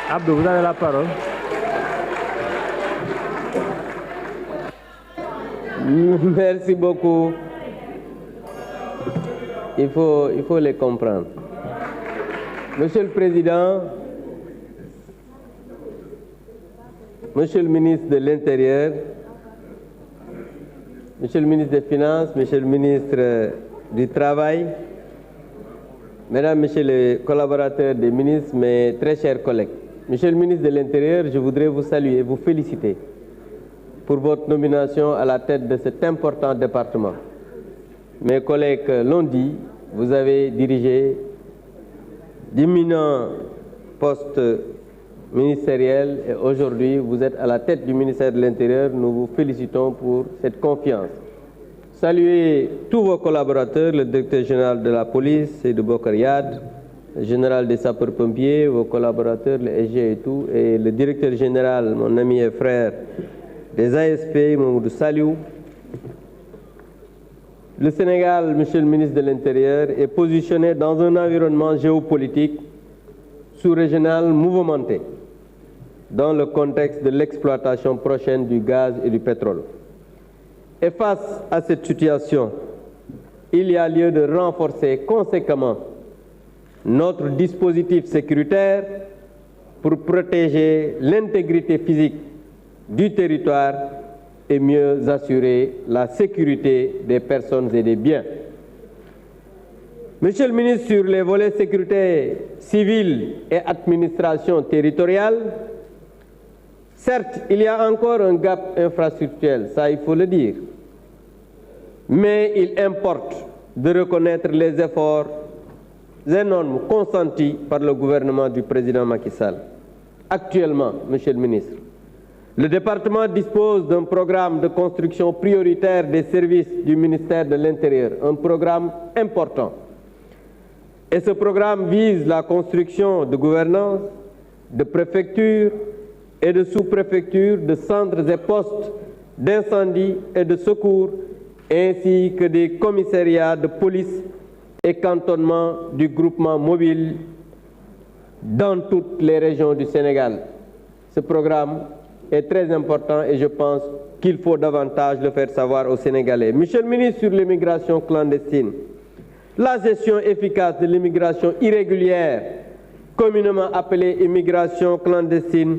Abdou, vous avez la parole. Merci beaucoup. Il faut les comprendre. Monsieur le Président, Monsieur le ministre de l'Intérieur, Monsieur le ministre des Finances, Monsieur le ministre du Travail, Mesdames, Messieurs les collaborateurs des ministres, mes très chers collègues. Monsieur le ministre de l'Intérieur, je voudrais vous saluer et vous féliciter pour votre nomination à la tête de cet important département. Mes collègues l'ont dit, vous avez dirigé d'éminents postes ministériels et aujourd'hui vous êtes à la tête du ministère de l'Intérieur. Nous vous félicitons pour cette confiance. Saluez tous vos collaborateurs, le directeur général de la police, Seydou Bokar Yad, le général des sapeurs-pompiers, vos collaborateurs, le SG et tout, et le directeur général, mon ami et frère des ASP, Mamoudou Saliou. Le Sénégal, Monsieur le ministre de l'Intérieur, est positionné dans un environnement géopolitique sous-régional mouvementé dans le contexte de l'exploitation prochaine du gaz et du pétrole. Et face à cette situation, il y a lieu de renforcer conséquemment notre dispositif sécuritaire pour protéger l'intégrité physique du territoire et mieux assurer la sécurité des personnes et des biens. Monsieur le ministre, sur les volets sécurité civile et administration territoriale, certes, il y a encore un gap infrastructurel, ça il faut le dire, mais il importe de reconnaître les efforts énormes consentis par le gouvernement du président Macky Sall. Actuellement, Monsieur le ministre, le département dispose d'un programme de construction prioritaire des services du ministère de l'Intérieur, un programme important. Et ce programme vise la construction de gouvernance, de préfectures et de sous-préfectures, de centres et postes d'incendie et de secours, ainsi que des commissariats de police et cantonnements du groupement mobile dans toutes les régions du Sénégal. Ce programme est très important et je pense qu'il faut davantage le faire savoir aux Sénégalais. Monsieur le ministre, sur l'immigration clandestine, la gestion efficace de l'immigration irrégulière, communément appelée immigration clandestine,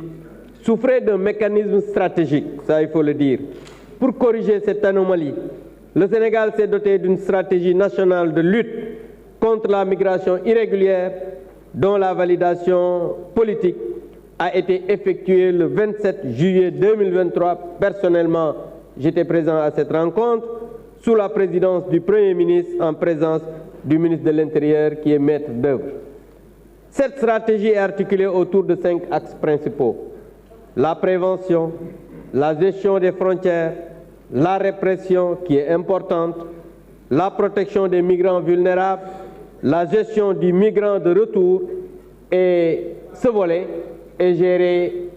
souffrait d'un mécanisme stratégique, ça il faut le dire. Pour corriger cette anomalie, le Sénégal s'est doté d'une stratégie nationale de lutte contre la migration irrégulière dont la validation politique a été effectuée le 27 juillet 2023. Personnellement, j'étais présent à cette rencontre sous la présidence du Premier ministre en présence du ministre de l'Intérieur qui est maître d'œuvre. Cette stratégie est articulée autour de 5 axes principaux. La prévention, la gestion des frontières, la répression qui est importante, la protection des migrants vulnérables, la gestion du migrant de retour et ce volet est géré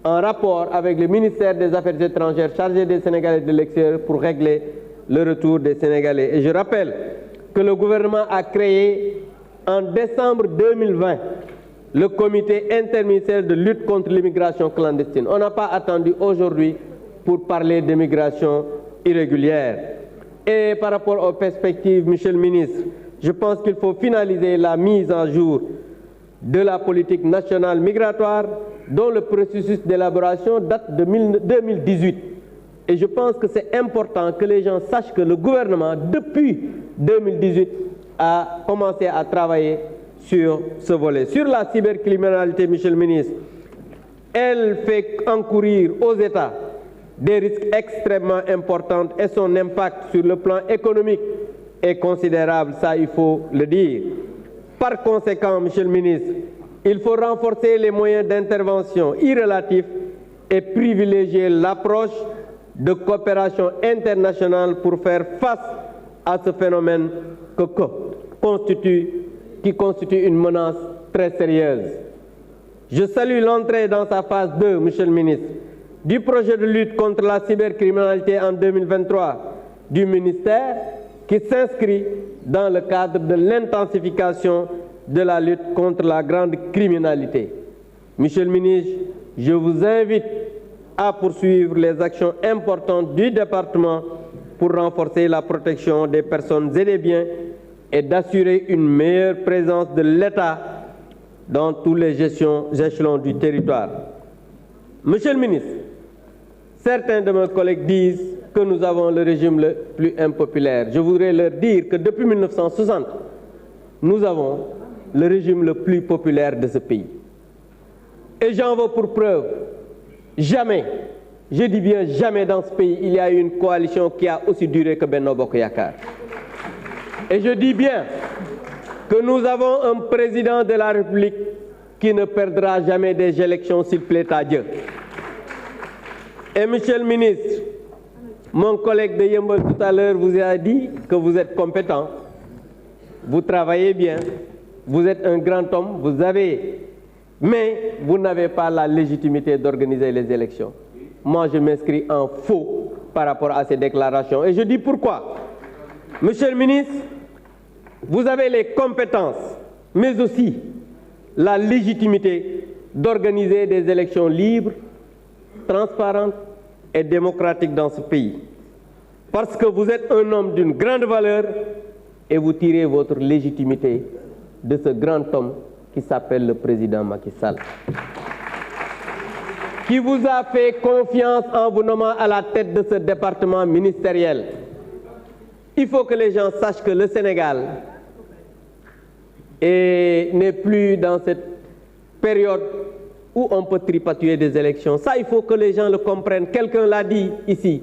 en rapport avec le ministère des Affaires étrangères chargé des Sénégalais de l'extérieur pour régler le retour des Sénégalais. Et je rappelle que le gouvernement a créé en décembre 2020 le comité interministériel de lutte contre l'immigration clandestine. On n'a pas attendu aujourd'hui pour parler d'immigration irrégulière. Et par rapport aux perspectives, Monsieur le ministre, je pense qu'il faut finaliser la mise en jour de la politique nationale migratoire dont le processus d'élaboration date de 2018. Et je pense que c'est important que les gens sachent que le gouvernement, depuis 2018, a commencé à travailler sur ce volet. Sur la cybercriminalité, Monsieur le ministre, elle fait encourir aux États des risques extrêmement importants et son impact sur le plan économique est considérable, ça il faut le dire. Par conséquent, Monsieur le ministre, il faut renforcer les moyens d'intervention irrélatifs et privilégier l'approche de coopération internationale pour faire face à ce phénomène qui constitue une menace très sérieuse. Je salue l'entrée dans sa phase 2, Monsieur le ministre, du projet de lutte contre la cybercriminalité en 2023 du ministère qui s'inscrit dans le cadre de l'intensification de la lutte contre la grande criminalité. Monsieur le ministre, je vous invite à poursuivre les actions importantes du département pour renforcer la protection des personnes et des biens et d'assurer une meilleure présence de l'État dans tous les échelons du territoire. Monsieur le ministre, certains de mes collègues disent que nous avons le régime le plus impopulaire. Je voudrais leur dire que depuis 1960, nous avons le régime le plus populaire de ce pays. Et j'en veux pour preuve, jamais, je dis bien jamais dans ce pays, il y a eu une coalition qui a aussi duré que Benno Bokk Yakaar. Et je dis bien que nous avons un président de la République qui ne perdra jamais des élections s'il plaît à Dieu. Et monsieur le ministre, mon collègue de Yeumbeul tout à l'heure vous a dit que vous êtes compétent, vous travaillez bien, vous êtes un grand homme, mais vous n'avez pas la légitimité d'organiser les élections. Moi, je m'inscris en faux par rapport à ces déclarations. Et je dis pourquoi. Monsieur le ministre, vous avez les compétences, mais aussi la légitimité d'organiser des élections libres, transparentes et démocratiques dans ce pays. Parce que vous êtes un homme d'une grande valeur et vous tirez votre légitimité de ce grand homme qui s'appelle le président Macky Sall, qui vous a fait confiance en vous nommant à la tête de ce département ministériel. Il faut que les gens sachent que le Sénégal n'est plus dans cette période où on peut tripatouiller des élections. Ça, il faut que les gens le comprennent. Quelqu'un l'a dit ici.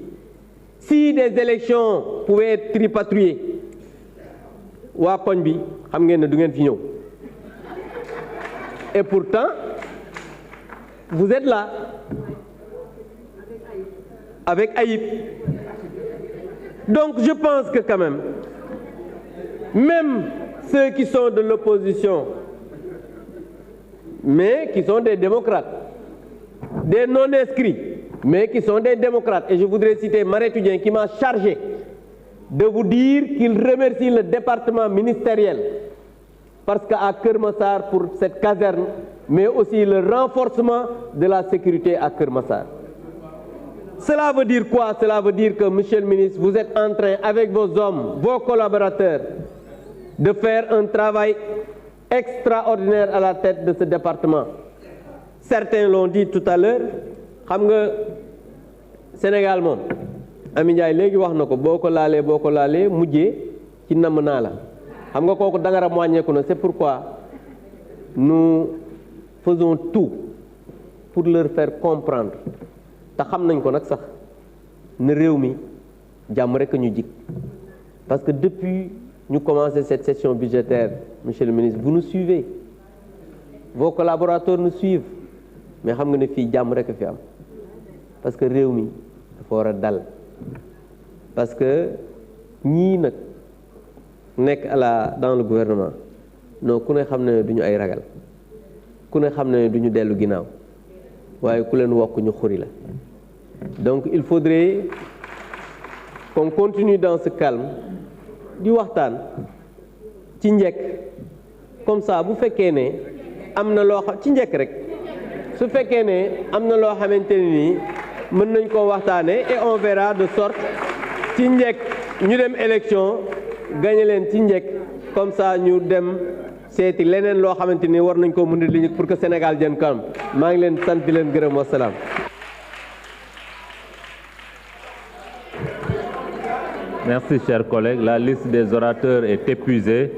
Si des élections pouvaient être tripatouillées, waa koñ bi xam ngeen ne du ngeen fi ñëw. Et pourtant, vous êtes là, avec Aïb. Donc je pense que quand même ceux qui sont de l'opposition, mais qui sont des démocrates, des non-inscrits, mais qui sont des démocrates. Et je voudrais citer Mariétou Dieng qui m'a chargé de vous dire qu'il remercie le département ministériel parce qu'à Keur Massar pour cette caserne, mais aussi le renforcement de la sécurité à Keur Massar. Cela veut dire quoi? Cela veut dire que, monsieur le ministre, vous êtes en train, avec vos hommes, vos collaborateurs, de faire un travail extraordinaire à la tête de ce département. Certains l'ont dit tout à l'heure, xam nga Sénégal moom Ami Ndiaye léegi wax na ko boo ko laalee mujjee ci namm naa la xam nga kooku dangara wàññeeku na. C'est pourquoi nous faisons tout pour leur faire comprendre te xam nañ ko nag sax ne réew mi jàmm rekk ñu jig parce que depuis ñu commencé cette session budgétaire, monsieur le ministre, vous nous suivez, vos collaborateurs nous suivent, mais xam nga ne fii jàmm rekk fi am parce que réew mi dafa war a dal parce que ñii nag nekk dans le gouvernement non ku ne xam ne duñu ay ragal ku ne xam ne duñu dellu ginnaaw waaye ku leen wokk ñu xuri la. Donc il faudrait qu'on continue dans ce calme di waxtaan ci njëkk comme ça bu fekkee ne am na loo xam ci njëkk rek su fekkee ne am na loo xamante ne nii mën nañ koo waxtaanee et on verra de sorte ci njëkk ñu dem élection gagné leen ci njëkk comme ça ñu dem seeti leneen loo xamante ni war nañ koo mën a liggéey pour que Sénégal jëm kanam maa ngi leen sant di leen gërëm wasalaam. Merci, chers collègues. La liste des orateurs est épuisée.